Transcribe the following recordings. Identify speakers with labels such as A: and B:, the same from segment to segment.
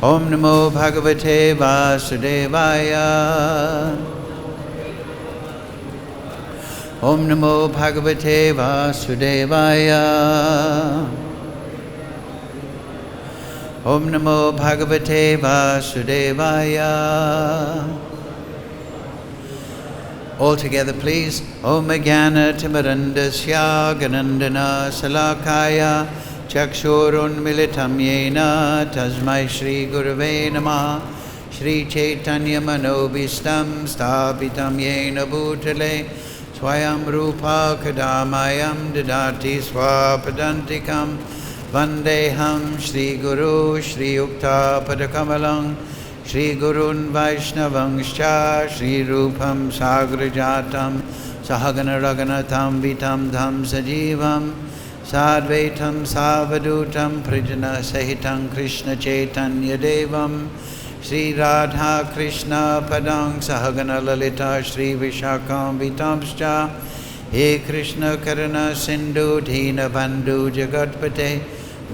A: Om Namo Bhagavate Vasudevaya. Om Namo Bhagavate Vasudevaya. Om Namo Bhagavate Vasudevaya. All together please. Om Jnana Timirandasya Ganandana Salakaya Chakshurun Militam Yena Tasmai Shri Gurave Namah. Shri Chaitanya Manobhistam Sthapitam Yena Bhutale Swayam Rupa Kadamayam Didati Swapadantikam Vandeham Shri Guru Shri Yukta Padakamalang Shri Gurun Vaishnavangscha Shri Rupam Sagrajatam Sahagana Raganatam Vitam Dham Sajivam Sadvaitam Savadutam Prijana Sahitam Krishna Chaitanya Devam Shri Radha Krishna Padang Sahagana Lalita Shri Vishakam Vitamscha He Krishna Karana Sindhu Dina Bandhu Jagatpate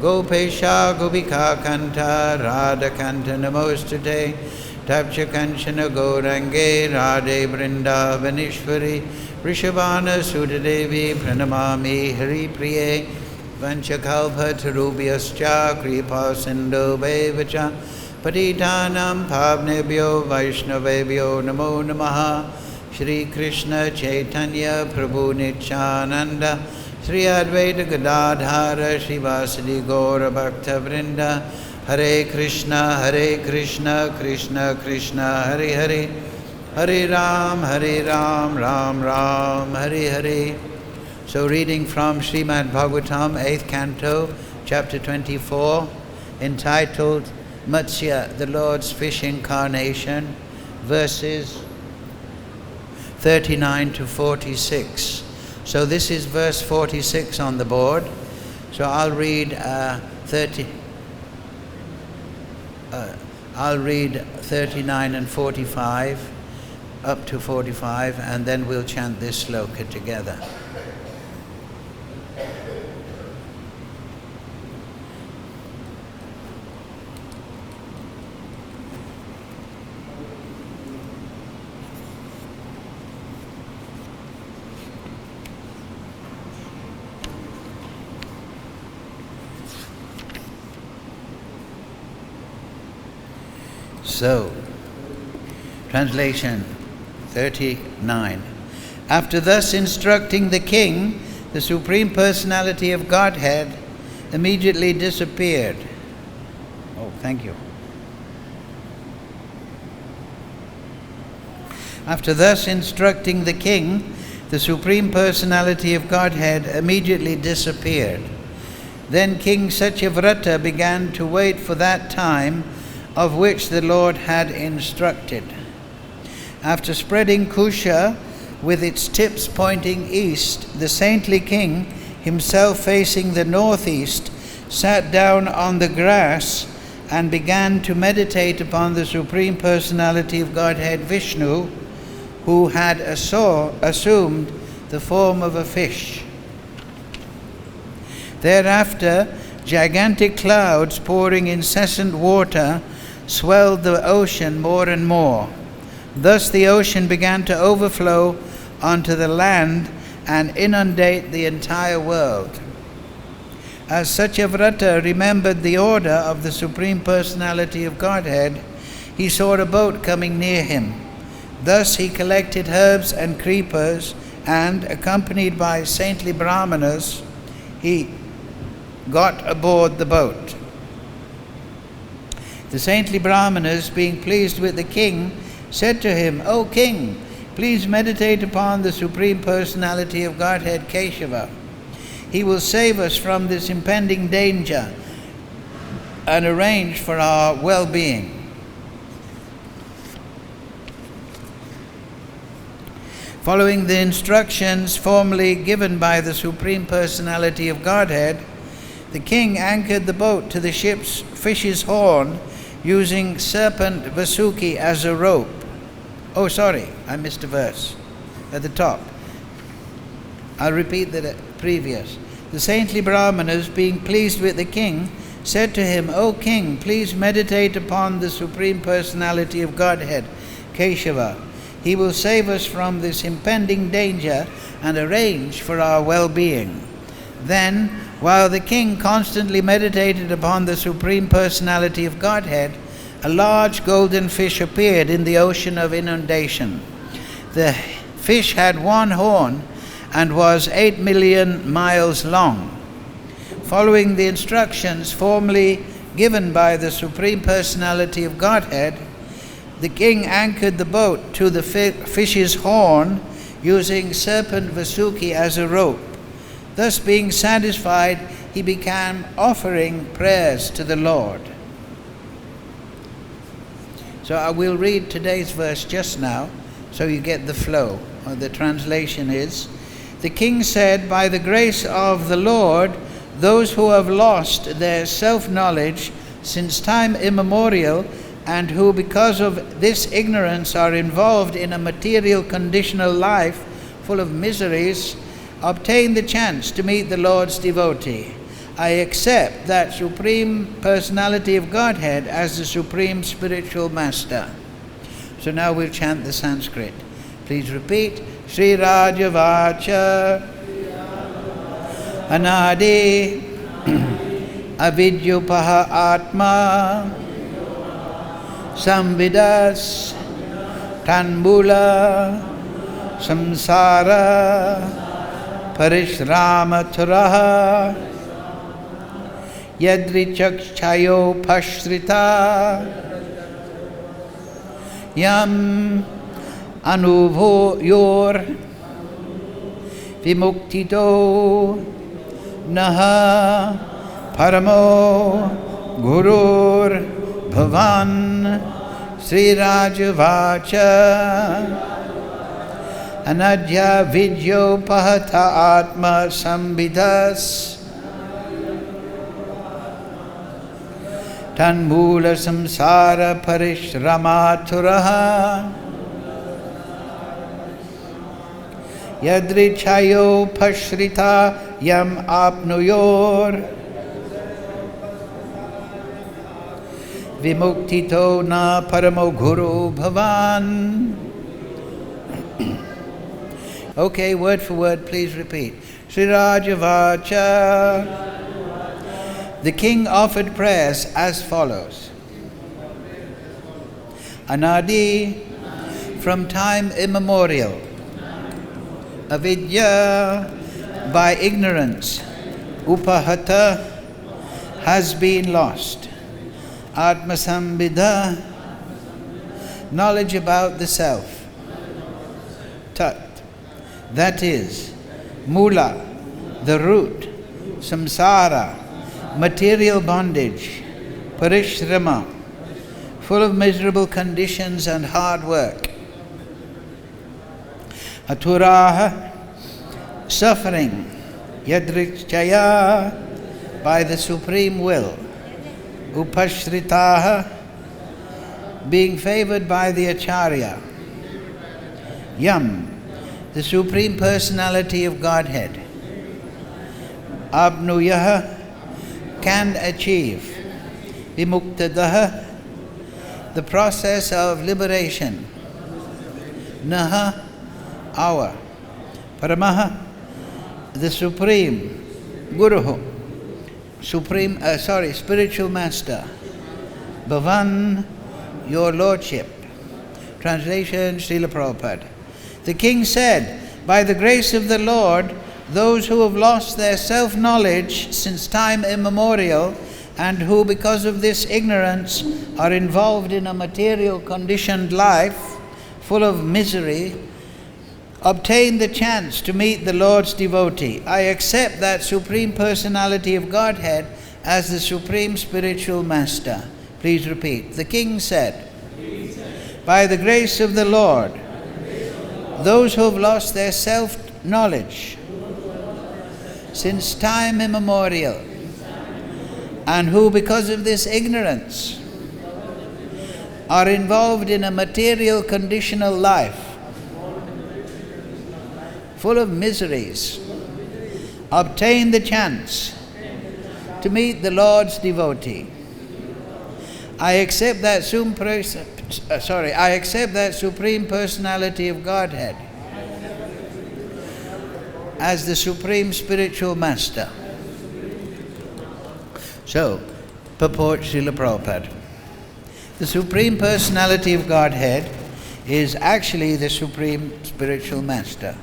A: Gopesha Gopika Kanta Radha Kanta Namostute Tapcha Kanchana Gaurange Radhe Vrindavanishwari Rishabhana Sudadevi Pranamami Hari Priye Vanchakalpa Tarubhyascha Kripa Sindhu Bevacha Patitanam Pavnebhyo Vaishnavebhyo Namo Namaha Shri Krishna Chaitanya Prabhu Nityananda Sri Advaita Gadadhara Srivasadi Gaura Bhakta Vrinda Hare Krishna Krishna Krishna Hare Hare Hare Ram Ram Ram Hare Hare. So reading from Srimad Bhagavatam 8th Canto Chapter 24 entitled Matsya, the Lord's Fish Incarnation, verses 39 to 46. So this is verse 46 on the board. So I'll read 39 and 45 up to 45, and then we'll chant this sloka together. So, translation 39. After thus instructing the king, the Supreme Personality of Godhead immediately disappeared. Oh, thank you. After thus instructing the king, the Supreme Personality of Godhead immediately disappeared. Then King Satyavrata began to wait for that time of which the Lord had instructed. After spreading Kusha with its tips pointing east, the saintly king, himself facing the northeast, sat down on the grass and began to meditate upon the Supreme Personality of Godhead Vishnu, who had assumed the form of a fish. Thereafter, gigantic clouds pouring incessant water swelled the ocean more and more. Thus the ocean began to overflow onto the land and inundate the entire world. As Satyavrata remembered the order of the Supreme Personality of Godhead, he saw a boat coming near him. Thus he collected herbs and creepers and, accompanied by saintly brahmanas, he got aboard the boat. The saintly brahmanas, being pleased with the king, said to him, "O king, please meditate upon the Supreme Personality of Godhead Keshava. He will save us from this impending danger and arrange for our well-being." Following the instructions formally given by the Supreme Personality of Godhead, the king anchored the boat to the ship's fish's horn using serpent Vasuki as a rope. Oh, sorry, I missed a verse at the top. I'll repeat the previous. The saintly brahmanas, being pleased with the king, said to him, O king, please meditate upon the Supreme Personality of Godhead, Keshava. He will save us from this impending danger and arrange for our well-being. Then, while the king constantly meditated upon the Supreme Personality of Godhead, a large golden fish appeared in the ocean of inundation. The fish had one horn and was 8 million miles long. Following the instructions formerly given by the Supreme Personality of Godhead, the king anchored the boat to the fish's horn using serpent Vasuki as a rope. Thus, being satisfied, he began offering prayers to the Lord. So I will read today's verse just now, so you get the flow. The translation is, the king said, by the grace of the Lord, those who have lost their self-knowledge since time immemorial, and who because of this ignorance are involved in a material conditional life full of miseries, obtain the chance to meet the Lord's devotee. I accept that Supreme Personality of Godhead as the Supreme Spiritual Master. So now we'll chant the Sanskrit. Please repeat. Sri Rajavacha Anadi Avidyupaha Atma Samvidas Tanmula Samsara Parishramathuraha Yadrichakshayo Pashrita Yam Anubhoyor Vimuktito Naha Paramo Gurur Bhavan Sri Rajavacha Anadya Vidyo Pahata Atma Samvidhas Tanmula Samsara Parishramathuraha Yadrichayo Pashrita Yam Apnuyor Vimuktito Na Paramo Guru Bhavan. Okay, word for word, please repeat. Sri Rajavacha. The king offered prayers as follows. Anadi, from time immemorial. Avidya, by ignorance. Upahata, has been lost. Atmasambidha, knowledge about the self. Tat, that is. Mula, the root. Samsara, material bondage. Parishrama, full of miserable conditions and hard work. Aturaha, suffering. Yadrichaya, by the supreme will. Upashritaha, being favored by the Acharya. Yam, the Supreme Personality of Godhead. Abnuyaha, can achieve. Vimuktadaha, the process of liberation. Naha, our. Paramaha, the Supreme. Guruhu, spiritual master. Bhavan, your lordship. Translation, Srila Prabhupada. The king said, by the grace of the Lord, those who have lost their self-knowledge since time immemorial, and who because of this ignorance are involved in a material conditioned life full of misery, obtain the chance to meet the Lord's devotee. I accept that Supreme Personality of Godhead as the Supreme Spiritual Master. Please repeat. The king said, by the grace of the Lord, those who have lost their self-knowledge since time immemorial, and who because of this ignorance are involved in a material conditional life full of miseries, obtain the chance to meet the Lord's devotee. I accept that Supreme Personality of Godhead as the Supreme Spiritual Master. So, purport Srila Prabhupada. The Supreme Personality of Godhead is actually the Supreme Spiritual Master.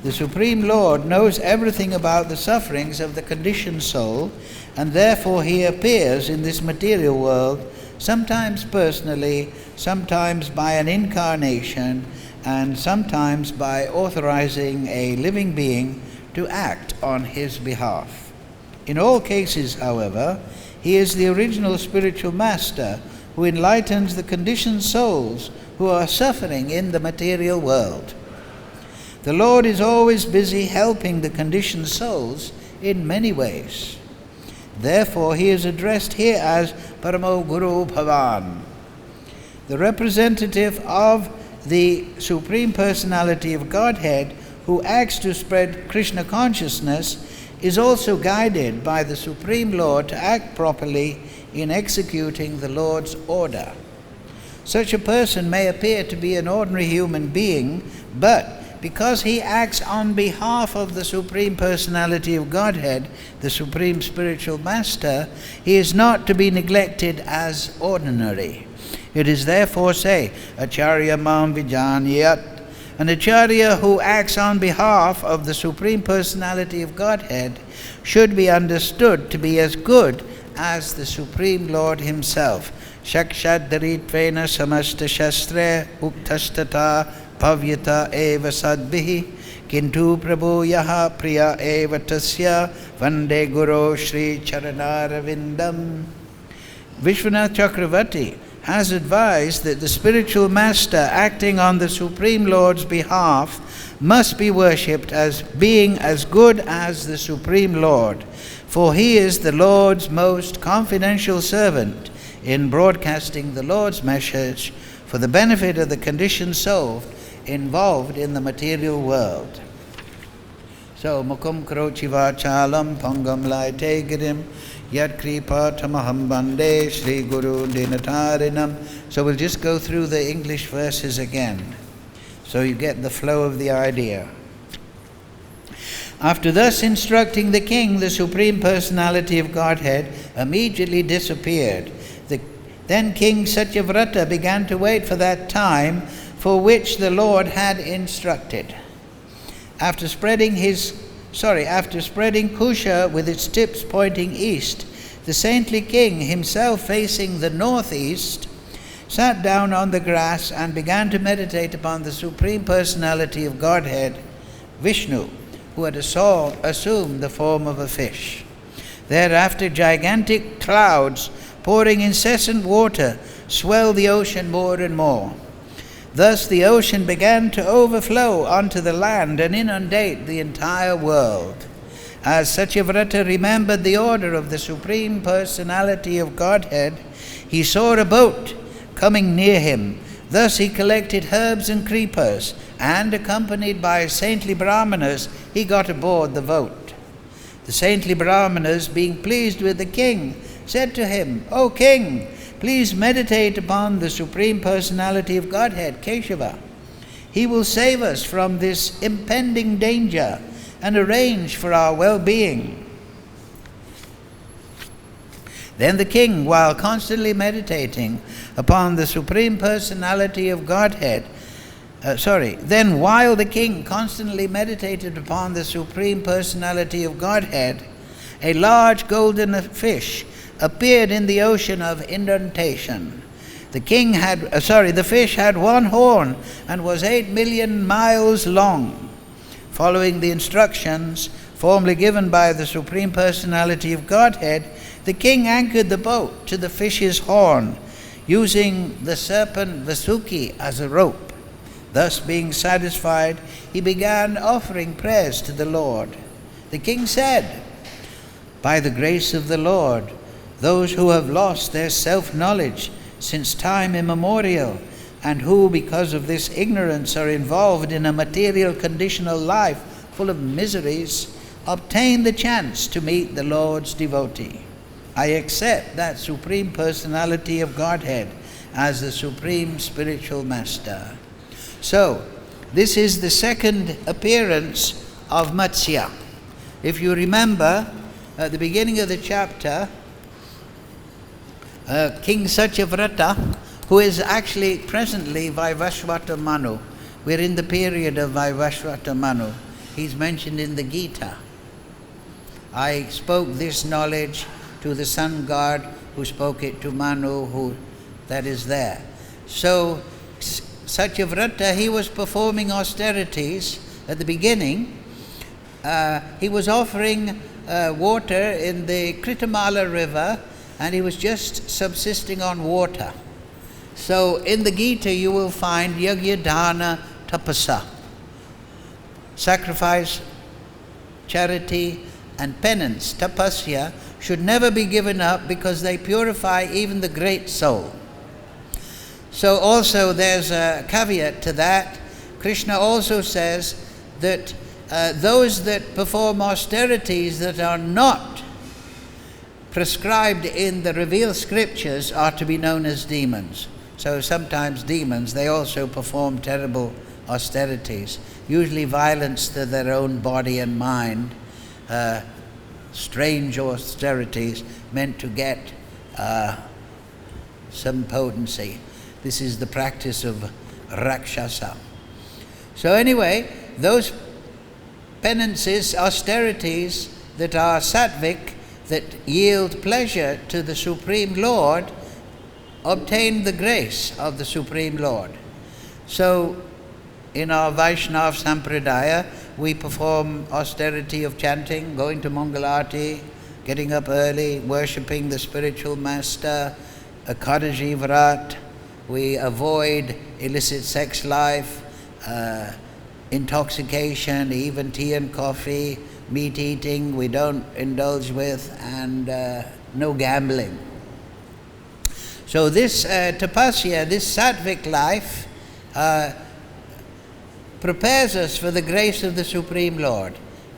A: The Supreme Lord knows everything about the sufferings of the conditioned soul, and therefore he appears in this material world, sometimes personally, sometimes by an incarnation, and sometimes by authorizing a living being to act on his behalf. In all cases, however, he is the original spiritual master who enlightens the conditioned souls who are suffering in the material world. The Lord is always busy helping the conditioned souls in many ways. Therefore, he is addressed here as Paramo Guru Bhavan. The representative of the Supreme Personality of Godhead who acts to spread Krishna consciousness is also guided by the Supreme Lord to act properly in executing the Lord's order. Such a person may appear to be an ordinary human being, but because he acts on behalf of the Supreme Personality of Godhead, the Supreme Spiritual Master, he is not to be neglected as ordinary. It is therefore say, Acharya Mam Vijanyat. An Acharya who acts on behalf of the Supreme Personality of Godhead should be understood to be as good as the Supreme Lord himself. Shakshad Dharitvena Samasta Shastre Uktastata Pavyata Eva Sadbihi Kintu Prabhu Yaha Priya Eva Tasya Vande Guru Shri Charanaravindam. Vishwanath Chakravarti has advised that the spiritual master acting on the Supreme Lord's behalf must be worshipped as being as good as the Supreme Lord, for he is the Lord's most confidential servant in broadcasting the Lord's message for the benefit of the conditioned soul involved in the material world. So, Mukum Karochi Vachalam Pangam Laite Girim Yat Kripa Tamaham Bande Shri Guru Dinatarinam. So we'll just go through the English verses again, so you get the flow of the idea. After thus instructing the king, the Supreme Personality of Godhead immediately disappeared. Then King Satyavrata began to wait for that time for which the Lord had instructed. After spreading Kusha with its tips pointing east, the saintly king, himself facing the northeast, sat down on the grass and began to meditate upon the Supreme Personality of Godhead, Vishnu, who had assumed the form of a fish. Thereafter, gigantic clouds pouring incessant water swelled the ocean more and more. Thus the ocean began to overflow onto the land and inundate the entire world. As Satyavrata remembered the order of the Supreme Personality of Godhead, he saw a boat coming near him. Thus he collected herbs and creepers, and accompanied by saintly Brahmanas, he got aboard the boat. The saintly Brahmanas, being pleased with the king, said to him, O king, please meditate upon the Supreme Personality of Godhead, Keshava. He will save us from this impending danger and arrange for our well-being. Then the king, while constantly meditating upon the Supreme Personality of Godhead, while the king constantly meditated upon the Supreme Personality of Godhead, a large golden fish appeared in the ocean of indentation. The fish had one horn and was 8 million miles long. Following the instructions formerly given by the Supreme Personality of Godhead, the king anchored the boat to the fish's horn, using the serpent Vasuki as a rope. Thus, being satisfied, he began offering prayers to the Lord. The king said, By the grace of the Lord, those who have lost their self-knowledge since time immemorial, and who, because of this ignorance, are involved in a material conditional life full of miseries, obtain the chance to meet the Lord's devotee. I accept that Supreme Personality of Godhead as the Supreme Spiritual Master. So, this is the second appearance of Matsya. If you remember, at the beginning of the chapter, King Satyavrata, who is actually presently Vaivashvata Manu. We're in the period of Vaivashvata Manu. He's mentioned in the Gita. I spoke this knowledge to the sun god, who spoke it to Manu, that is there. So Satyavrata, he was performing austerities at the beginning. He was offering water in the Kritamala river, and he was just subsisting on water. So in the Gita you will find yagya dana tapasa, sacrifice, charity and penance, tapasya, should never be given up because they purify even the great soul. So also there's a caveat to that. Krishna also says that those that perform austerities that are not prescribed in the revealed scriptures are to be known as demons. So sometimes demons, they also perform terrible austerities, usually violence to their own body and mind, strange austerities meant to get some potency. This is the practice of Rakshasa. So anyway, those penances, austerities that are sattvic, that yield pleasure to the Supreme Lord, obtain the grace of the Supreme Lord. So in our Vaishnava Sampradaya, we perform austerity of chanting, going to Mangalarti, getting up early, worshipping the spiritual master, Ekadashi Vrat. We avoid illicit sex life, intoxication, even tea and coffee, meat eating we don't indulge with, and no gambling. So this tapasya, this sattvic life, prepares us for the grace of the Supreme Lord.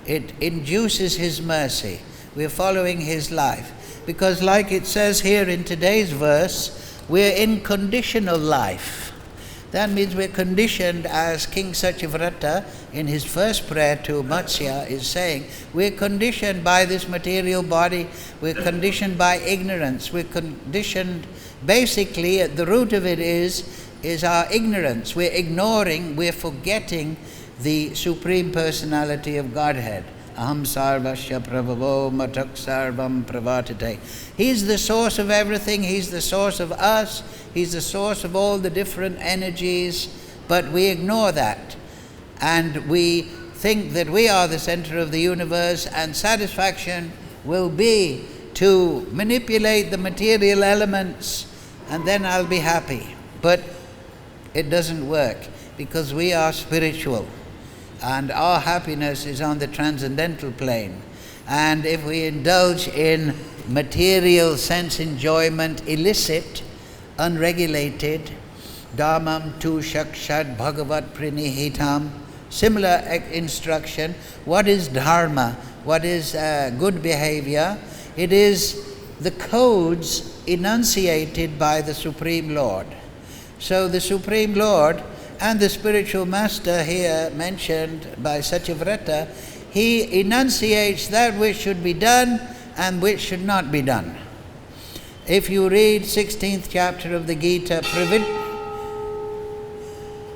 A: It induces His mercy. We're following His life. Because like it says here in today's verse, we're in conditional life. That means we're conditioned, as King Satyavrata in his first prayer to Matsya is saying, we're conditioned by this material body, we're conditioned by ignorance, we're conditioned, basically at the root of it is our ignorance. We're ignoring, we're forgetting the Supreme Personality of Godhead. Aham sarvasya prabhavo matak sarvam pravartate. He's the source of everything, He's the source of us, He's the source of all the different energies, but we ignore that. And we think that we are the center of the universe, and satisfaction will be to manipulate the material elements, and then I'll be happy. But it doesn't work, because we are spiritual. And our happiness is on the transcendental plane. And if we indulge in material sense enjoyment, illicit, unregulated, dhamam tu shakshad bhagavat prinihitam, similar instruction. What is dharma? What is good behavior? It is the codes enunciated by the Supreme Lord. So the Supreme Lord and the spiritual master here mentioned by Satyavrata, he enunciates that which should be done and which should not be done. If you read 16th chapter of the Gita,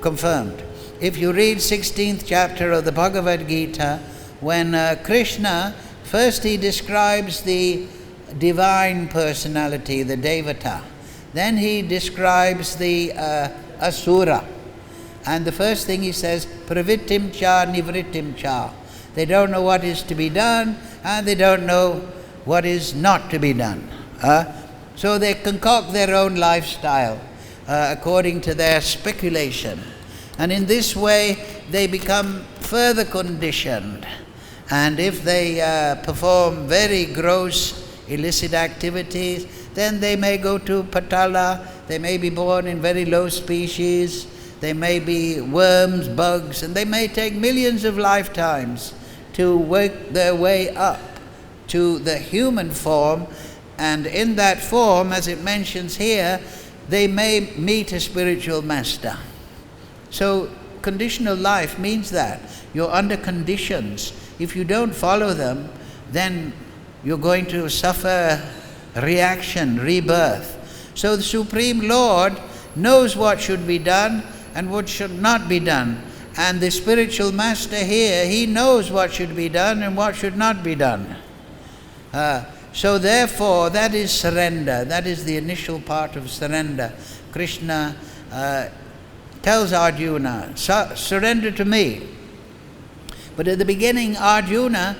A: confirmed. If you read 16th chapter of the Bhagavad-Gita, when Krishna, first he describes the divine personality, the Devata. Then he describes the Asura. And the first thing he says, pravittim cha nivrittim cha. They don't know what is to be done, and they don't know what is not to be done. So they concoct their own lifestyle according to their speculation. And in this way, they become further conditioned. And if they perform very gross illicit activities, then they may go to Patala, they may be born in very low species, they may be worms, bugs, and they may take millions of lifetimes to work their way up to the human form, and in that form, as it mentions here, they may meet a spiritual master. So conditional life means that you're under conditions. If you don't follow them, then you're going to suffer reaction, rebirth. So the Supreme Lord knows what should be done and what should not be done. And the spiritual master here, he knows what should be done and what should not be done. So therefore, that is surrender. That is the initial part of surrender. Krishna tells Arjuna, surrender to me. But at the beginning, Arjuna,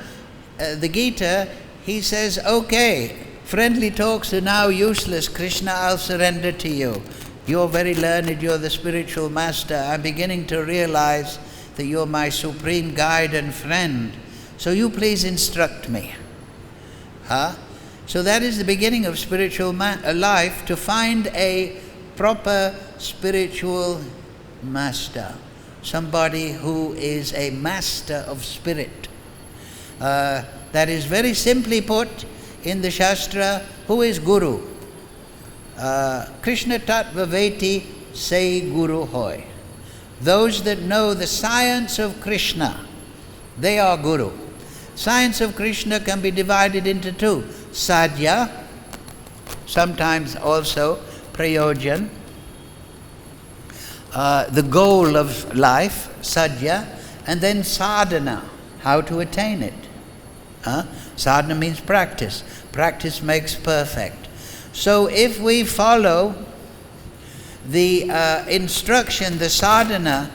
A: the Gita, he says, okay, friendly talks are now useless. Krishna, I'll surrender to you. You're very learned, you're the spiritual master. I'm beginning to realize that you're my supreme guide and friend. So you please instruct me. So that is the beginning of spiritual life, to find a proper spiritual master. Somebody who is a master of spirit. That is very simply put in the Shastra, who is Guru? Krishna Tattva Veti say Guru Hoy. Those that know the science of Krishna, they are Guru. Science of Krishna can be divided into two. Sadhya, sometimes also Prayojan, the goal of life, sadhya, and then sadhana, how to attain it. Sadhana means practice. Practice makes perfect. So if we follow the instruction, the sadhana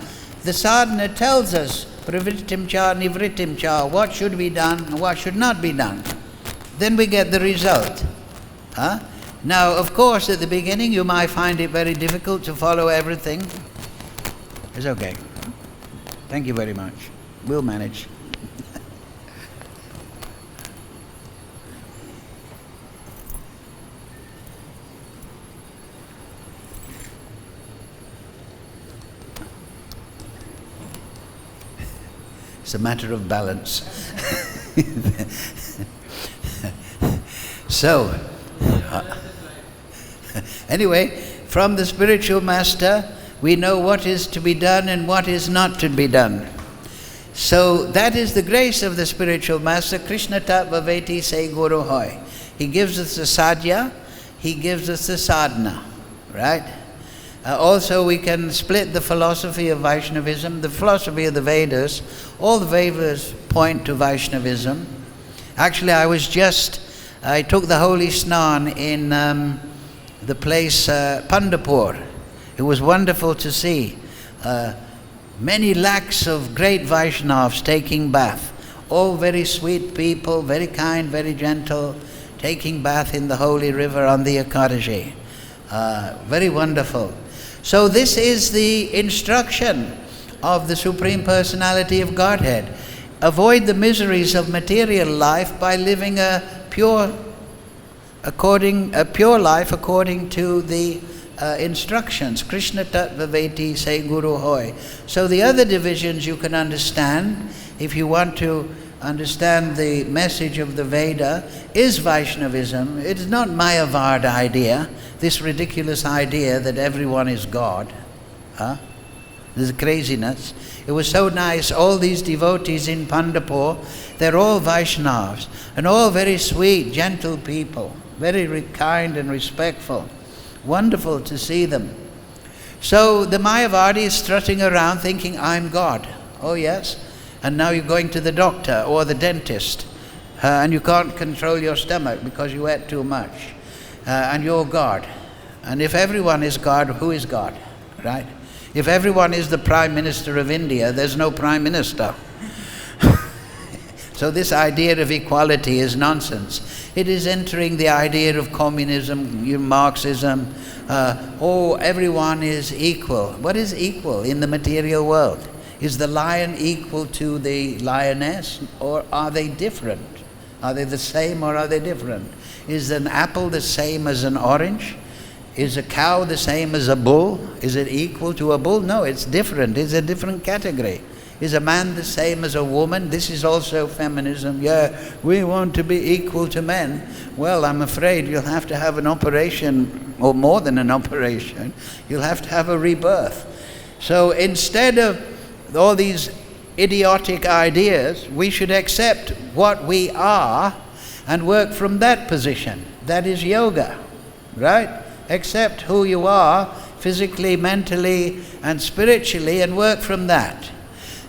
A: tells us, pravrittim cha, nivrittim cha, what should be done and what should not be done. Then we get the result. Now, of course, at the beginning you might find it very difficult to follow everything. It's okay. Thank you very much. We'll manage. It's a matter of balance. So, anyway, from the spiritual master, we know what is to be done and what is not to be done. So that is the grace of the spiritual master. Krishna Tattva Veti say Guru Hoy. He gives us the sadhya, he gives us the sadhana, right? Also, we can split the philosophy of Vaishnavism, the philosophy of the Vedas. All the Vedas point to Vaishnavism. Actually, I took the holy snan in the place Pandharpur. It was wonderful to see many lakhs of great Vaishnavas taking bath. All very sweet people, very kind, very gentle, taking bath in the holy river on the Ekadashi. Very wonderful. So this is the instruction of the Supreme Personality of Godhead. Avoid the miseries of material life by living a pure life according to the instructions. Krishna Tattva Veti say Guru Hoy. So the other divisions you can understand, if you want to understand the message of the Veda, is Vaishnavism. It is not Mayavad idea, this ridiculous idea that everyone is God. This is craziness. It was so nice, all these devotees in Pandharpur, they're all Vaishnavas, and all very sweet, gentle people, very kind and respectful. Wonderful to see them. So the Mayavadi is strutting around thinking, I'm God. Oh yes? And now you're going to the doctor or the dentist, and you can't control your stomach because you ate too much. And you're God. And if everyone is God, who is God? Right? If everyone is the Prime Minister of India, there's no Prime Minister. So this idea of equality is nonsense. It is entering the idea of communism, Marxism. Everyone is equal. What is equal in the material world? Is the lion equal to the lioness, or are they different? Are they the same or are they different? Is an apple the same as an orange? Is a cow the same as a bull? Is it equal to a bull? No, it's different. It's a different category. Is a man the same as a woman? This is also feminism. Yeah, we want to be equal to men. Well, I'm afraid you'll have to have an operation, or more than an operation. You'll have to have a rebirth. So instead of all these idiotic ideas, we should accept what we are and work from that position. That is yoga, right? Accept who you are, physically, mentally, and spiritually, and work from that.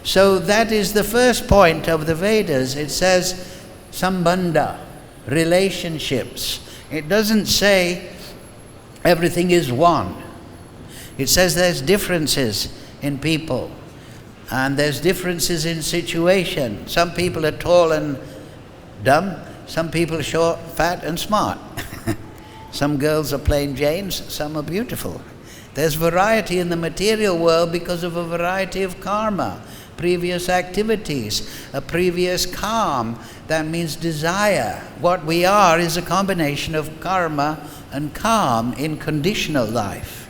A: So that is the first point of the Vedas. It says sambandha, relationships. It doesn't say everything is one. It says there's differences in people, and there's differences in situation. Some people are tall and dumb, some people are short, fat and smart. Some girls are plain Janes, some are beautiful. There's variety in the material world because of a variety of karma, previous activities, a previous calm. That means desire. What we are is a combination of karma and calm in conditional life.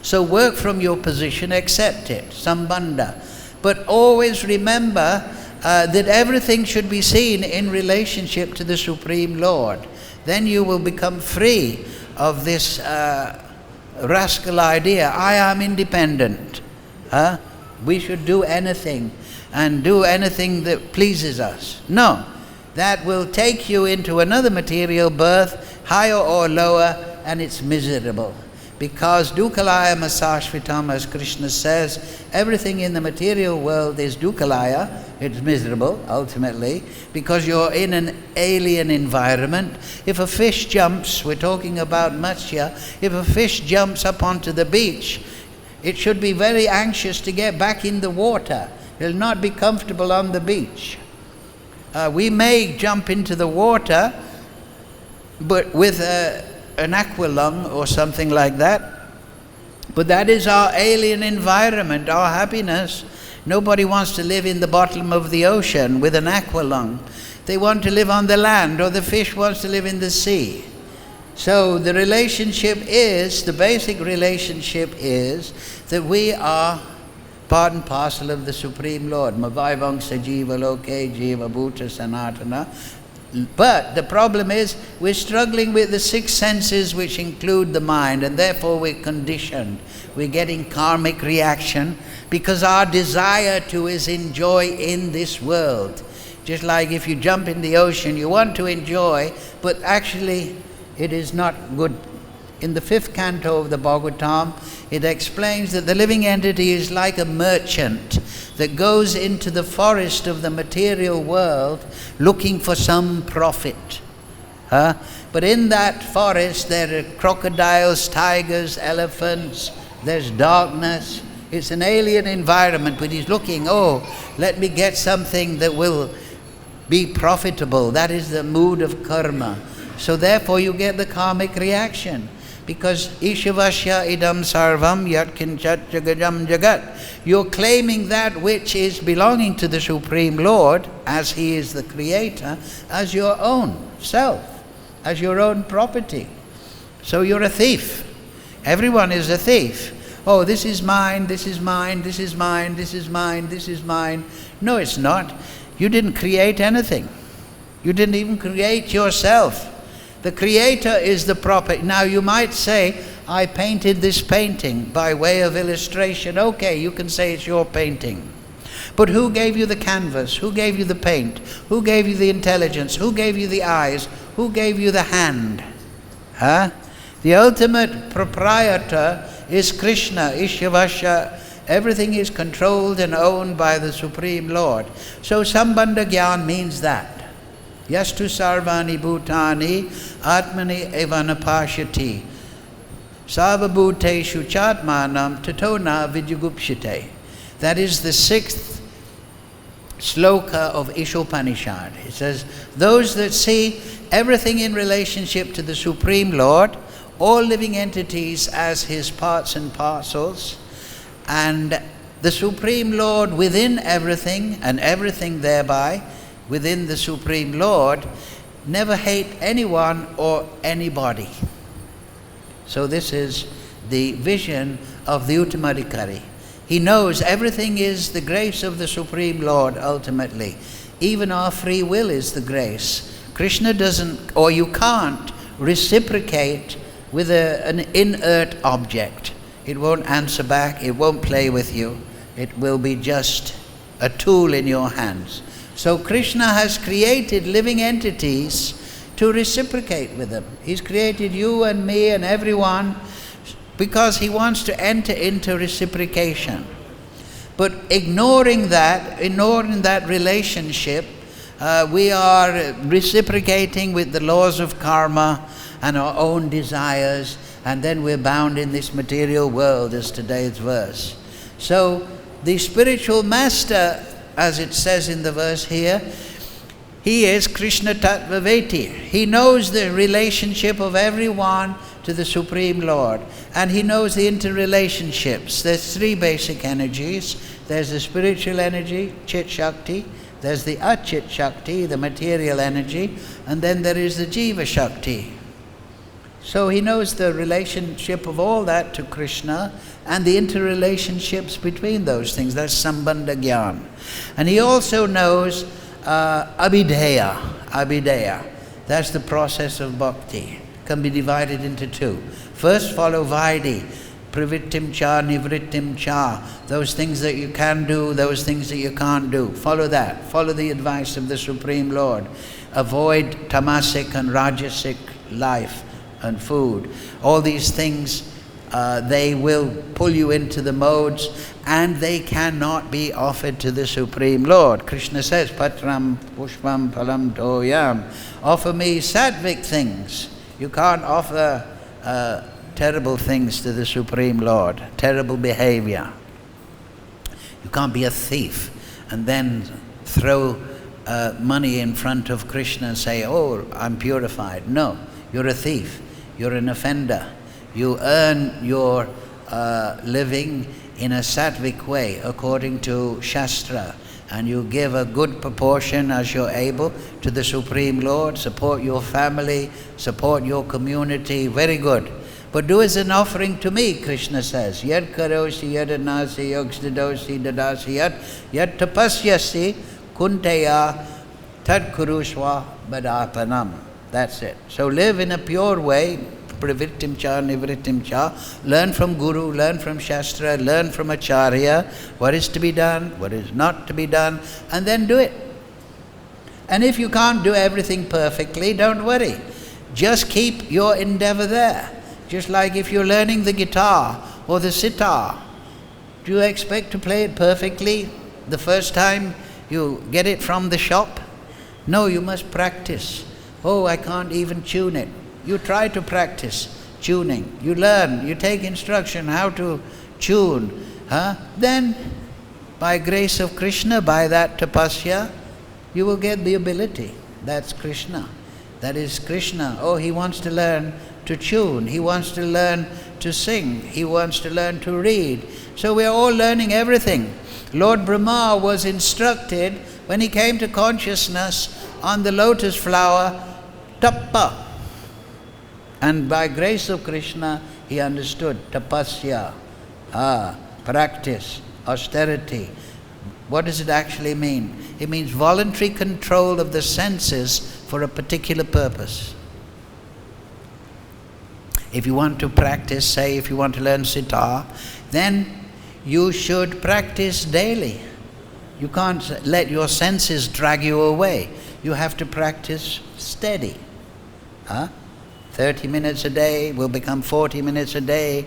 A: So work from your position, accept it, sambandha. But always remember that everything should be seen in relationship to the Supreme Lord. Then you will become free of this rascal idea, I am independent. We should do anything and do anything that pleases us. No, that will take you into another material birth, higher or lower, and it's miserable. Because dukkalaya masashvitam, as Krishna says, everything in the material world is dukkalaya, it's miserable ultimately, because you're in an alien environment. If a fish jumps, we're talking about Matsya, if a fish jumps up onto the beach, it should be very anxious to get back in the water. It will not be comfortable on the beach. We may jump into the water, but with an aqualung or something like that. But that is our alien environment, our happiness. Nobody wants to live in the bottom of the ocean with an aqualung. They want to live on the land, or the fish wants to live in the sea. So the relationship is, the basic relationship is that we are part and parcel of the Supreme Lord. Mavaivang sajiva loke jiva bhuta sanatana. But the problem is we're struggling with the six senses, which include the mind, and therefore we're conditioned. We're getting karmic reaction because our desire to is enjoy in this world. Just like if you jump in the ocean, you want to enjoy, but actually it is not good. In the 5th canto of the Bhagavatam, it explains that the living entity is like a merchant that goes into the forest of the material world looking for some profit. But in that forest there are crocodiles, tigers, elephants, there's darkness. It's an alien environment, but he's looking, oh, let me get something that will be profitable. That is the mood of karma. So therefore you get the karmic reaction. Because Ishavasya idam sarvam yat kinchat jagajam jagat. You're claiming that which is belonging to the Supreme Lord, as He is the Creator, as your own self, as your own property. So you're a thief. Everyone is a thief. Oh, this is mine, this is mine, this is mine, this is mine, this is mine. No, it's not. You didn't create anything. You didn't even create yourself. The Creator is the property. Now you might say, I painted this painting by way of illustration. Okay, you can say it's your painting. But who gave you the canvas? Who gave you the paint? Who gave you the intelligence? Who gave you the eyes? Who gave you the hand? The ultimate proprietor is Krishna, Ishavasya. Everything is controlled and owned by the Supreme Lord. So Sambandha Gyan means that. Yastu sarvani bhutani atmani evanapashati sarvabhuteshu chatmanam tatona vidyagupshite. That is the 6th sloka of Ishopanishad. It says, those that see everything in relationship to the Supreme Lord, all living entities as His parts and parcels, and the Supreme Lord within everything, and everything thereby within the Supreme Lord, never hate anyone or anybody. So this is the vision of the Uttamadhikari. He knows everything is the grace of the Supreme Lord ultimately. Even our free will is the grace. Krishna doesn't, or you can't, reciprocate with an inert object. It won't answer back, it won't play with you. It will be just a tool in your hands. So Krishna has created living entities to reciprocate with them. He's created you and me and everyone because he wants to enter into reciprocation. But ignoring that relationship, we are reciprocating with the laws of karma and our own desires, and then we're bound in this material world, as today's verse. So the spiritual master, as it says in the verse here, he is Krishna Tattvaveti. He knows the relationship of everyone to the Supreme Lord, and he knows the interrelationships. There's three basic energies. There's the spiritual energy, Chit Shakti. There's the Achit Shakti, the material energy, and then there is the Jiva Shakti. So he knows the relationship of all that to Krishna and the interrelationships between those things. That's Sambandha Gyan. And he also knows Abhideya. That's the process of bhakti. Can be divided into two. First follow Vaidhi, Pravrittim cha, Nivrittim cha. Those things that you can do, those things that you can't do. Follow that. Follow the advice of the Supreme Lord. Avoid tamasic and rajasic life and food. All these things, they will pull you into the modes, and they cannot be offered to the Supreme Lord. Krishna says, Patram pushpam phalam toyam. Offer me sattvic things. You can't offer terrible things to the Supreme Lord, terrible behavior. You can't be a thief and then throw money in front of Krishna and say, oh, I'm purified. No, you're a thief. You're an offender. You earn your living in a sattvic way according to Shastra, and you give a good proportion as you're able to the Supreme Lord, support your family, support your community, very good. But do as an offering to me, Krishna says. Yad karosi yad anasi yogstadosi dadasi yad tapasyasi kunteya tad kuruswa badapanam. That's it. So live in a pure way, pravrittim cha, nivrittim cha. Learn from Guru, learn from Shastra, learn from Acharya, what is to be done, what is not to be done, and then do it. And if you can't do everything perfectly, don't worry. Just keep your endeavor there. Just like if you're learning the guitar or the sitar, do you expect to play it perfectly the first time you get it from the shop? No, you must practice. Oh, I can't even tune it. You try to practice tuning. You learn, you take instruction how to tune. Then, by grace of Krishna, by that tapasya, you will get the ability. That's Krishna. That is Krishna. Oh, he wants to learn to tune. He wants to learn to sing. He wants to learn to read. So we are all learning everything. Lord Brahma was instructed when he came to consciousness on the lotus flower, tappa. And by grace of Krishna, he understood tapasya, practice, austerity. What does it actually mean? It means voluntary control of the senses for a particular purpose. If you want to practice, say if you want to learn sitar, then you should practice daily. You can't let your senses drag you away. You have to practice steady. 30 minutes a day will become 40 minutes a day.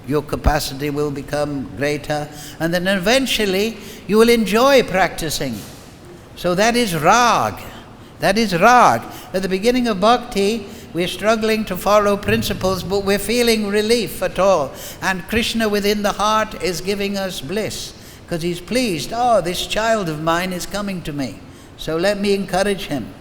A: Your capacity will become greater. And then eventually you will enjoy practicing. So that is rag. That is rag. At the beginning of bhakti, we're struggling to follow principles, but we're feeling relief at all. And Krishna within the heart is giving us bliss, because he's pleased. Oh, this child of mine is coming to me, so let me encourage him.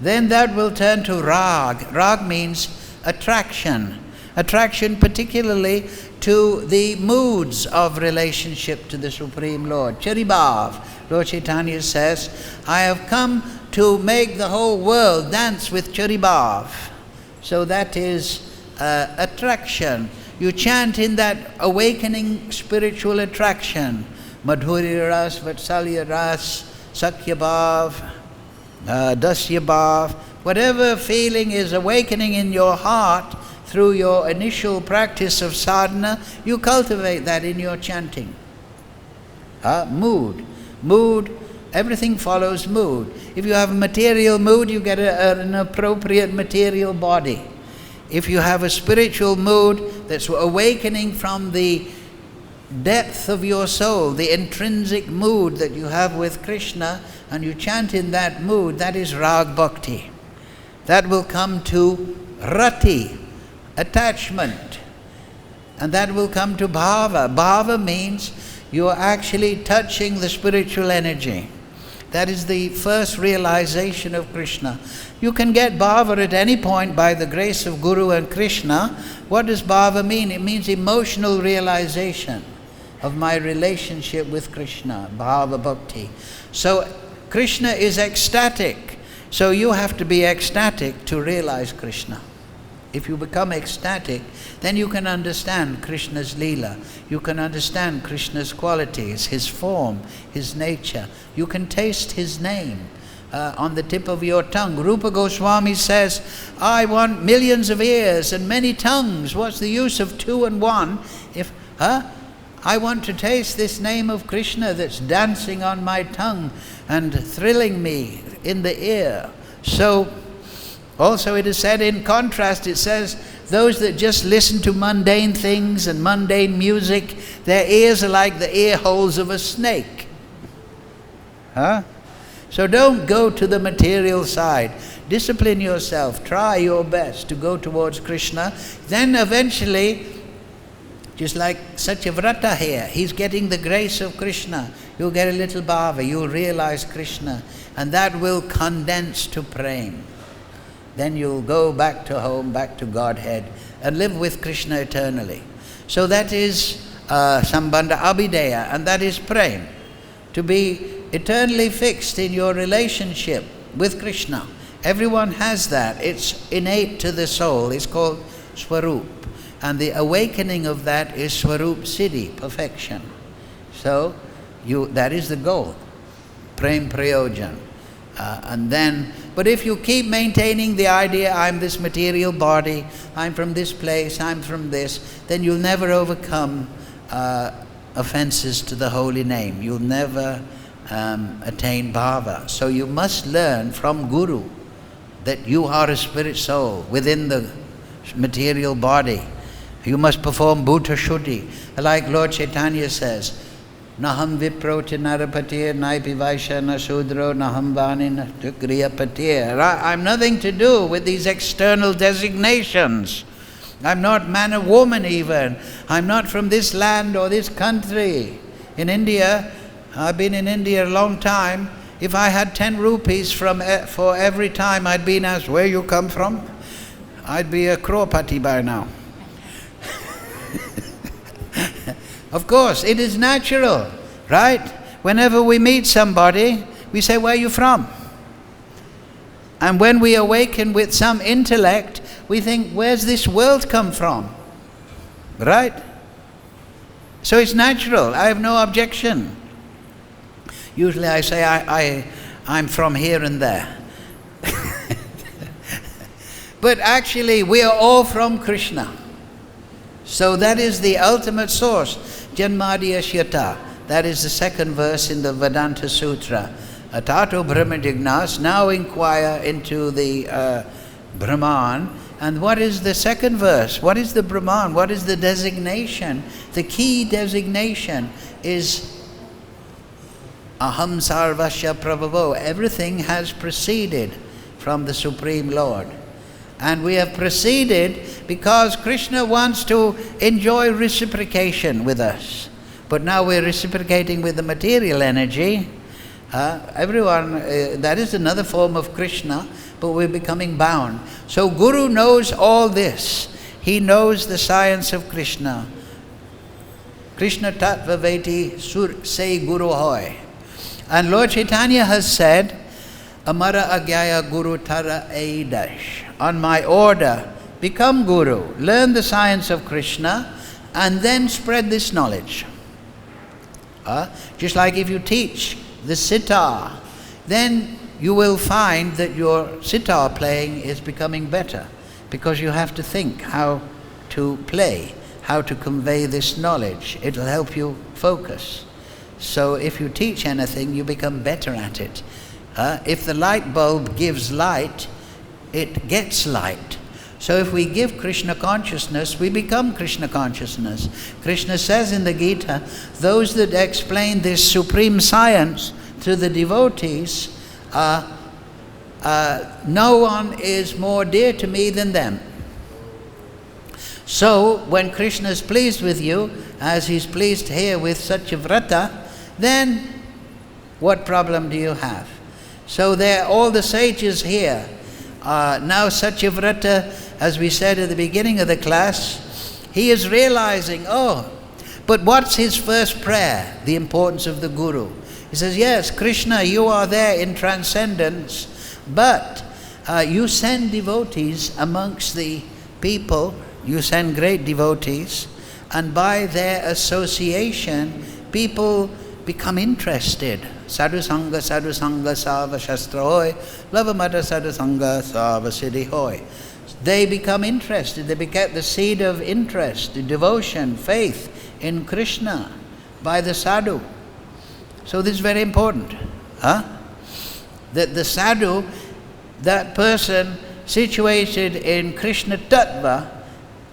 A: Then that will turn to rag. Rag means attraction. Attraction particularly to the moods of relationship to the Supreme Lord. Charibhav. Lord Chaitanya says, I have come to make the whole world dance with Charibhav. So that is attraction. You chant in that awakening spiritual attraction. Madhurya Ras, Vatsalya Ras, Sakya Bhav, Dasya Bhav. Whatever feeling is awakening in your heart through your initial practice of sadhana, you cultivate that in your chanting. Mood, everything follows mood. If you have a material mood, you get an appropriate material body. If you have a spiritual mood that's awakening from the depth of your soul, the intrinsic mood that you have with Krishna, and you chant in that mood, that is rag bhakti. That will come to rati, attachment, and that will come to bhava. Bhava means you are actually touching the spiritual energy. That is the first realization of Krishna. You can get bhava at any point by the grace of Guru and Krishna. What does bhava mean? It means emotional realization of my relationship with Krishna, bhava bhakti. So Krishna is ecstatic. So you have to be ecstatic to realize Krishna. If you become ecstatic, then you can understand Krishna's Leela. You can understand Krishna's qualities, his form, his nature. You can taste his name on the tip of your tongue. Rupa Goswami says, I want millions of ears and many tongues. What's the use of 2 and 1 if, I want to taste this name of Krishna that's dancing on my tongue and thrilling me in the ear. So, also it is said in contrast, it says, those that just listen to mundane things and mundane music, their ears are like the ear holes of a snake. So don't go to the material side. Discipline yourself. Try your best to go towards Krishna. Then eventually, just like Satyavrata here, he's getting the grace of Krishna. You'll get a little bhava, you'll realize Krishna, and that will condense to prema. Then you'll go back to home, back to Godhead, and live with Krishna eternally. So that is Sambandha Abhideya, and that is prema. To be eternally fixed in your relationship with Krishna. Everyone has that. It's innate to the soul. It's called Swarup. And the awakening of that is Swarup Siddhi, perfection. So that is the goal. Prem Prayojan. But if you keep maintaining the idea, I'm this material body, I'm from this place, I'm from this, then you'll never overcome offenses to the holy name. You'll never attain bhava. So you must learn from Guru that you are a spirit soul within the material body. You must perform bhuta shuddhi. Like Lord Chaitanya says, Naham vipro cha narapatir, naipi vaishya na sudro, naham vani na tukriya patir. I'm nothing to do with these external designations. I'm not man or woman even. I'm not from this land or this country. In India, I've been in India a long time. If I had 10 rupees for every time I'd been asked, where you come from? I'd be a crowpati by now. Of course, it is natural, right? Whenever we meet somebody, we say, where are you from? And when we awaken with some intellect, we think, where's this world come from? Right? So it's natural. I have no objection. Usually I say, I'm from here and there. But actually, we are all from Krishna. So that is the ultimate source. Janmadhyashyata. That is the second verse in the Vedanta Sutra. Atato Brahmadignas. Now inquire into the Brahman. And what is the second verse? What is the Brahman? What is the designation? The key designation is Aham Sarvasya Prabhavo. Everything has proceeded from the Supreme Lord. And we have proceeded because Krishna wants to enjoy reciprocation with us. But now we're reciprocating with the material energy. Everyone, that is another form of Krishna, but we're becoming bound. So Guru knows all this. He knows the science of Krishna. Krishna tattva veti sur se guru hoy. And Lord Chaitanya has said, Amara agyaya guru tara eidash. On my order, become Guru. Learn the science of Krishna. and then spread this knowledge. Just like if you teach the sitar, then you will find that your sitar playing is becoming better, because you have to think how to play, how to convey this knowledge. It'll help you focus. So if you teach anything, you become better at it. If the light bulb gives light, it gets light. So if we give Krishna consciousness, we become Krishna consciousness. Krishna says in the Gita, those that explain this supreme science to the devotees, no one is more dear to me than them. So when Krishna is pleased with you, as he's pleased here with Satyavrata, then what problem do you have? So there, all the sages here. Now Satyavrata, as we said at the beginning of the class, he is realizing, but what's his first prayer? The importance of the Guru. He says, yes, Krishna, you are there in transcendence, but you send devotees amongst the people, you send great devotees, and by their association, people become interested. Sadhu Sangha Sava Shastra Hoy, Lavamata Sadhu Sangha Sava Siddhi Hoy. They become interested, they get the seed of interest, the devotion, faith in Krishna by the sadhu. So this is very important. That the sadhu, that person situated in Krishna Tattva,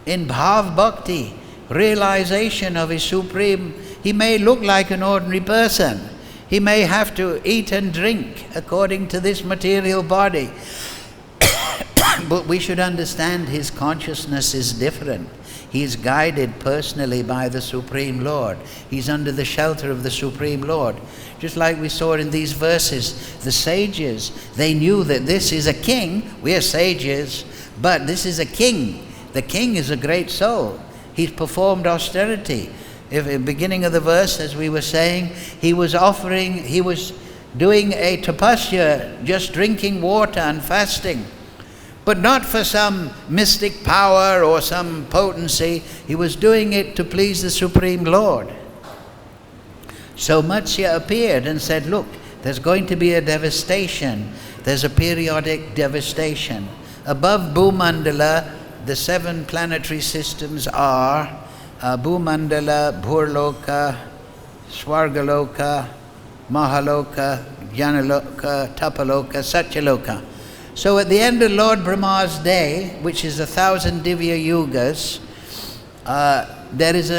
A: in Bhav Bhakti, realization of his supreme, he may look like an ordinary person. He may have to eat and drink according to this material body. But we should understand his consciousness is different. He is guided personally by the Supreme Lord. He's under the shelter of the Supreme Lord. Just like we saw in these verses, the sages, they knew that this is a king. We are sages, but this is a king. The king is a great soul. He's performed austerity. If at the beginning of the verse, as we were saying, he was doing a tapasya, just drinking water and fasting. But not for some mystic power or some potency. He was doing it to please the Supreme Lord. So Matsya appeared and said, look, there's going to be a devastation. There's a periodic devastation. Above Bhumandala, the 7 planetary systems are Bhumandala, Bhurloka, Swargaloka, Mahaloka, Jnanaloka, Tapaloka, Satyaloka. So at the end of Lord Brahma's day, which is 1,000 Divya Yugas, there is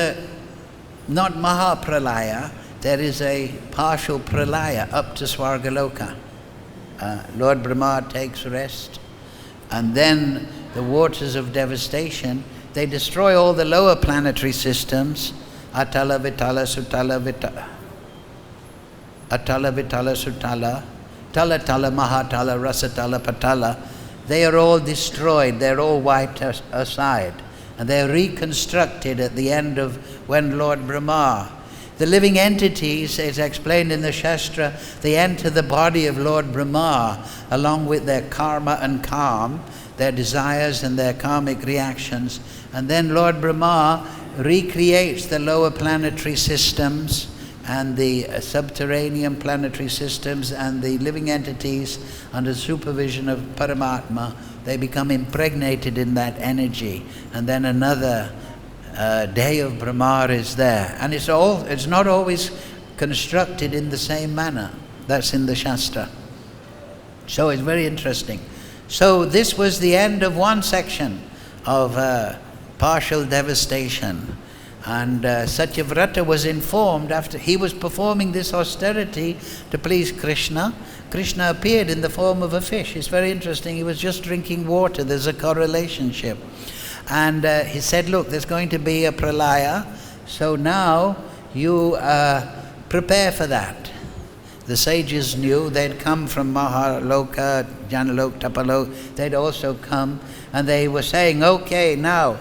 A: not Mahapralaya, there is a partial Pralaya up to Swargaloka. Lord Brahma takes rest, and then the waters of devastation, they destroy all the lower planetary systems, Atala, Vitala, Sutala, Atala, Vitala, Sutala, Tala, Tala, Mahatala, Rasatala, Patala. They are all destroyed, they're all wiped aside. And they're reconstructed at the end of when Lord Brahma. The living entities, as explained in the Shastra, they enter the body of Lord Brahma along with their karma and calm, their desires and their karmic reactions. And then Lord Brahma recreates the lower planetary systems and the subterranean planetary systems and the living entities under supervision of Paramatma. They become impregnated in that energy. And then another day of Brahma is there. And it's not always constructed in the same manner. That's in the Shastra. So it's very interesting. So this was the end of one section of partial devastation. And Satyavrata was informed after he was performing this austerity to please Krishna. Krishna appeared in the form of a fish. It's very interesting. He was just drinking water. There's a correlationship. And he said, look, there's going to be a pralaya. So now you prepare for that. The sages knew they'd come from Mahaloka, Jnanaloka, Tapaloka. They'd also come. And they were saying, okay, now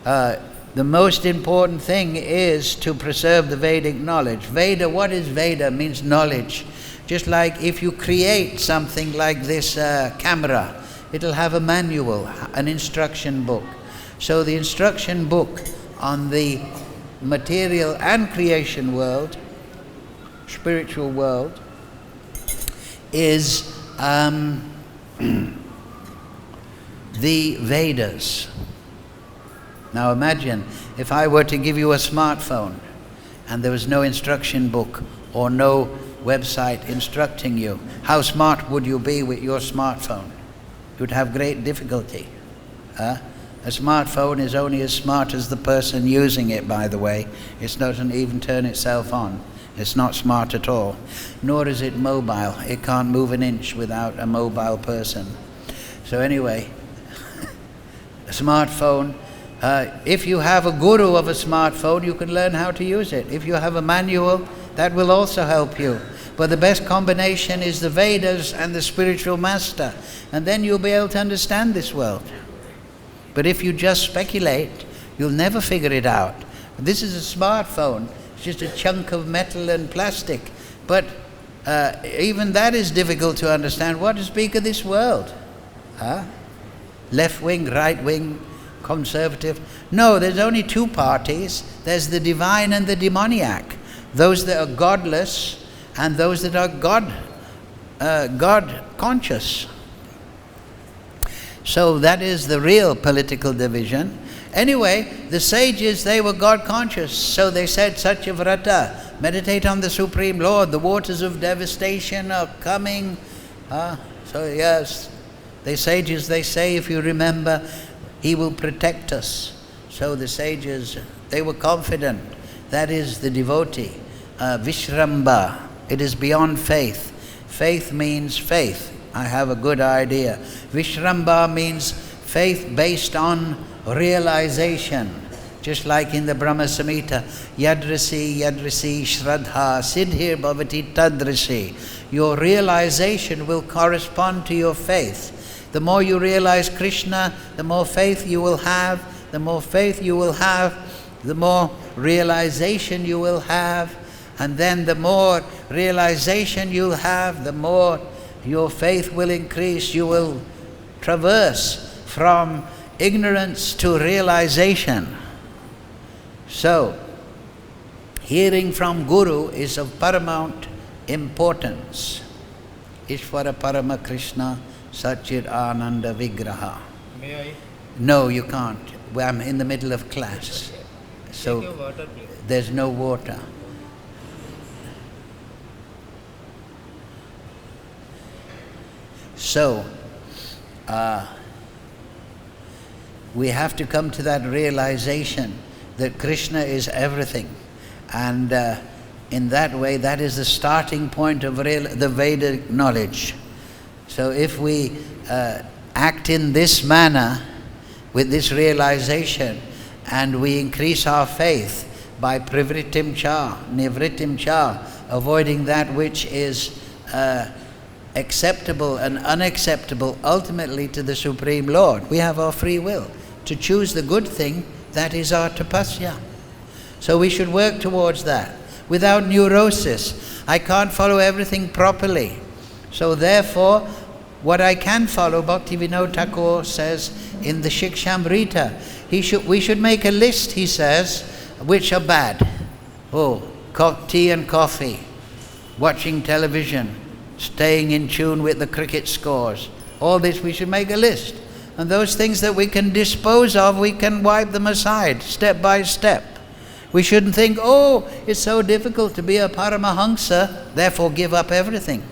A: the most important thing is to preserve the Vedic knowledge. Veda, what is Veda? Means knowledge. Just like if you create something like this camera, it'll have a manual, an instruction book. So the instruction book on the material and creation world, spiritual world, is the Vedas. Now imagine if I were to give you a smartphone and there was no instruction book or no website instructing you. How smart would you be with your smartphone? You'd have great difficulty. A smartphone is only as smart as the person using it, by the way. It doesn't even turn itself on. It's not smart at all. Nor is it mobile. It can't move an inch without a mobile person. So anyway, a smartphone, if you have a guru of a smartphone, you can learn how to use it. If you have a manual, that will also help you. But the best combination is the Vedas and the spiritual master. And then you'll be able to understand this world. But if you just speculate, you'll never figure it out. This is a smartphone. It's just a chunk of metal and plastic. But even that is difficult to understand. What to speak of this world? Left wing, right wing, conservative. No, there's only two parties. There's the divine and the demoniac. Those that are godless and those that are God conscious. So that is the real political division. Anyway, the sages, they were God conscious. So they said, Satyavrata, meditate on the Supreme Lord. The waters of devastation are coming. So yes, the sages, they say, if you remember, He will protect us. So the sages, they were confident. That is the devotee. Vishramba, it is beyond faith. Faith means faith. I have a good idea. Vishramba means faith based on realization. Just like in the Brahma Samhita, Yadrasi, Yadrasi, Shraddha, Siddhir Bhavati Tadrasi. Your realization will correspond to your faith. The more you realize Krishna, the more faith you will have. The more faith you will have, the more realization you will have. And then the more realization you'll have, the more your faith will increase. You will traverse from ignorance to realization. So, hearing from Guru is of paramount importance. Ishvara Parama Krishna Satchit Ananda Vigraha.
B: May I?
A: No, you can't. Well, I'm in the middle of class. So
B: take your water, please.
A: There's no water. So, we have to come to that realization that Krishna is everything. And in that way, that is the starting point of the Vedic knowledge. So if we act in this manner, with this realization, and we increase our faith by privritim cha, nivritim cha, avoiding that which is acceptable and unacceptable ultimately to the Supreme Lord. We have our free will to choose the good thing. That is our tapasya. So we should work towards that without neurosis. I can't follow everything properly. So therefore, what I can follow, Bhaktivinoda Thakur says in the Shikshamrita, we should make a list, he says, which are bad. Oh, tea and coffee, watching television, staying in tune with the cricket scores. All this, we should make a list. And those things that we can dispose of, we can wipe them aside, step by step. We shouldn't think, oh, it's so difficult to be a Paramahamsa, therefore give up everything.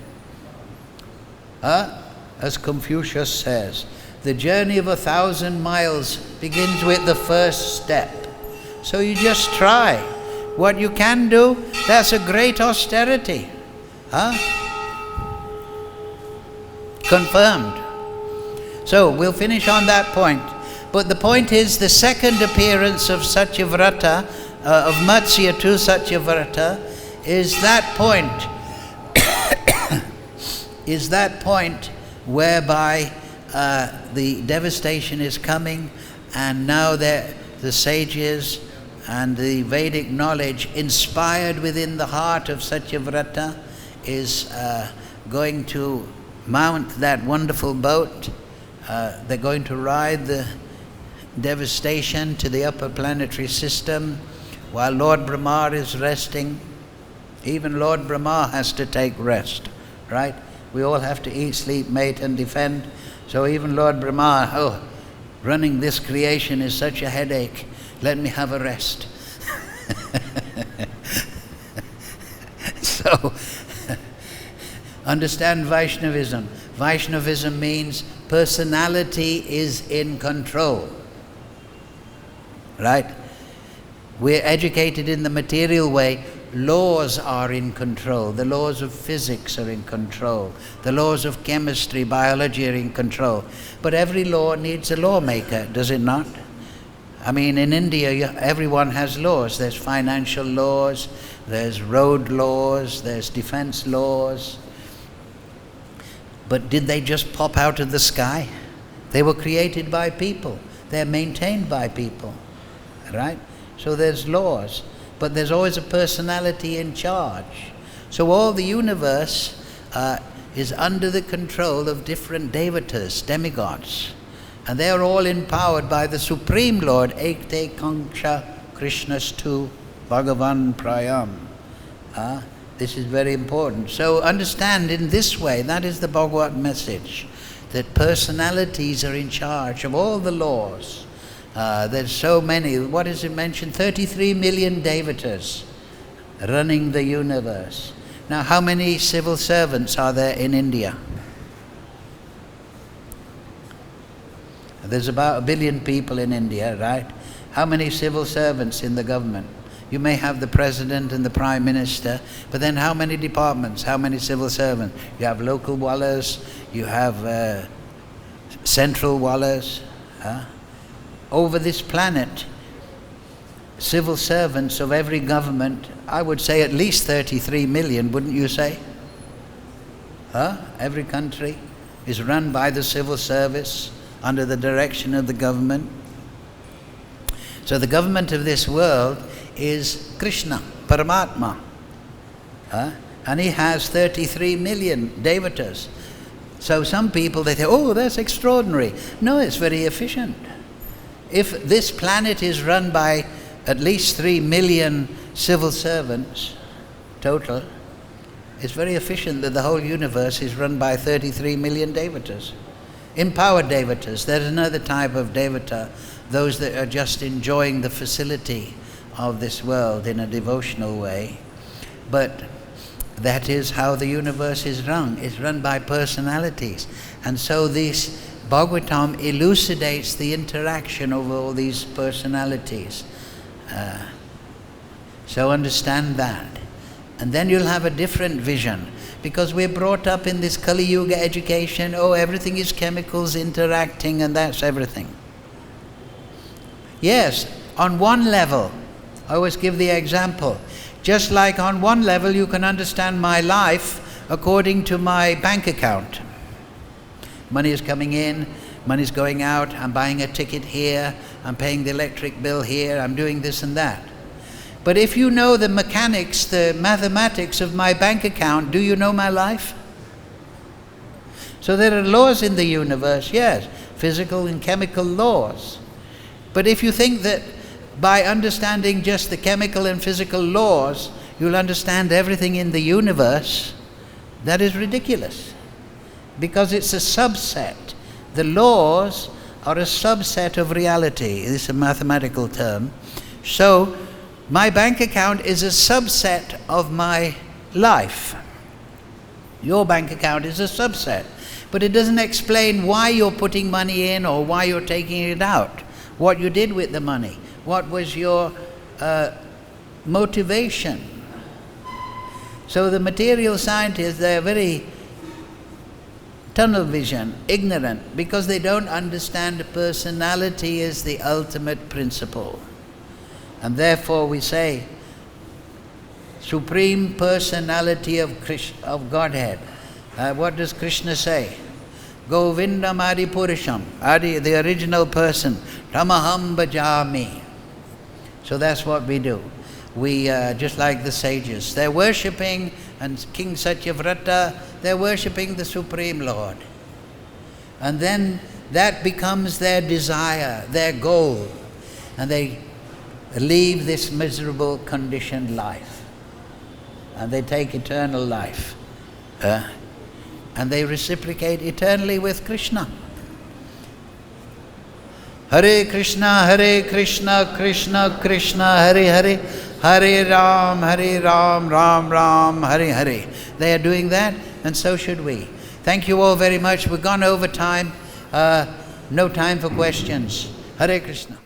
A: As Confucius says, the journey of 1,000 miles begins with the first step. So you just try. What you can do, that's a great austerity. Confirmed. So we'll finish on that point. But the point is, the second appearance of Satyavrata, of Matsya to Satyavrata, is that point whereby the devastation is coming, and now the sages and the Vedic knowledge inspired within the heart of Satyavrata is going to mount that wonderful boat. They're going to ride the devastation to the upper planetary system. while Lord Brahma is resting. Even Lord Brahma has to take rest, right? We all have to eat, sleep, mate, and defend. So even Lord Brahma, running this creation is such a headache. Let me have a rest. So, understand Vaishnavism. Vaishnavism means personality is in control, right? We're educated in the material way. Laws are in control. The laws of physics are in control. The laws of chemistry, biology are in control. But every law needs a lawmaker, does it not? I mean, in India, everyone has laws. There's financial laws, there's road laws, there's defense laws. But did they just pop out of the sky? They were created by people. They're maintained by people, right? So there's laws, but there's always a personality in charge. So all the universe is under the control of different devatas, demigods. And they are all empowered by the Supreme Lord, Ekte Kanksha Krishnastu Bhagavan Prayam. This is very important. So understand in this way, that is the Bhagavad message, that personalities are in charge of all the laws. There's so many, what is it mentioned? 33 million devatas running the universe. Now how many civil servants are there in India? There's about 1 billion people in India, right? How many civil servants in the government? You may have the president and the prime minister, but then how many departments, how many civil servants? You have local wallahs, you have central wallahs. Over this planet, civil servants of every government, I would say at least 33 million, wouldn't you say? Every country is run by the civil service under the direction of the government. So the government of this world is Krishna, Paramatma. And he has 33 million devatas. So some people, they say, oh, that's extraordinary. No, it's very efficient. If this planet is run by at least 3 million civil servants total, it's very efficient that the whole universe is run by 33 million devatas. Empowered devatas, there's another type of devata, those that are just enjoying the facility of this world in a devotional way. But that is how the universe is run. It's run by personalities. And so this Bhagavatam elucidates the interaction of all these personalities. So understand that. And then you'll have a different vision. Because we're brought up in this Kali Yuga education, everything is chemicals interacting and that's everything. Yes, on one level, I always give the example, just like on one level you can understand my life according to my bank account. Money is coming in, money is going out, I'm buying a ticket here, I'm paying the electric bill here, I'm doing this and that. But if you know the mechanics, the mathematics of my bank account, do you know my life? So there are laws in the universe, yes, physical and chemical laws. But if you think that by understanding just the chemical and physical laws, you'll understand everything in the universe, that is ridiculous. Because it's a subset. The laws are a subset of reality. This is a mathematical term. So, my bank account is a subset of my life. Your bank account is a subset. But it doesn't explain why you're putting money in or why you're taking it out. What you did with the money. What was your motivation? So the material scientists, they're very tunnel vision, ignorant, because they don't understand personality is the ultimate principle. And therefore we say, Supreme Personality of Godhead. What does Krishna say? Govindam Adi Purusham, Adi, the original person, Tamaham Bhajami. So that's what we do. We, just like the sages, they're worshipping, and King Satyavrata, they're worshipping the Supreme Lord. And then that becomes their desire, their goal. And they leave this miserable conditioned life and they take eternal life. And they reciprocate eternally with Krishna. Hare Krishna, Krishna Krishna, Hare Hare, Hare Ram, Ram Ram, Hare Hare. They are doing that, and so should we. Thank you all very much. We've gone over time. No time for questions. Hare Krishna.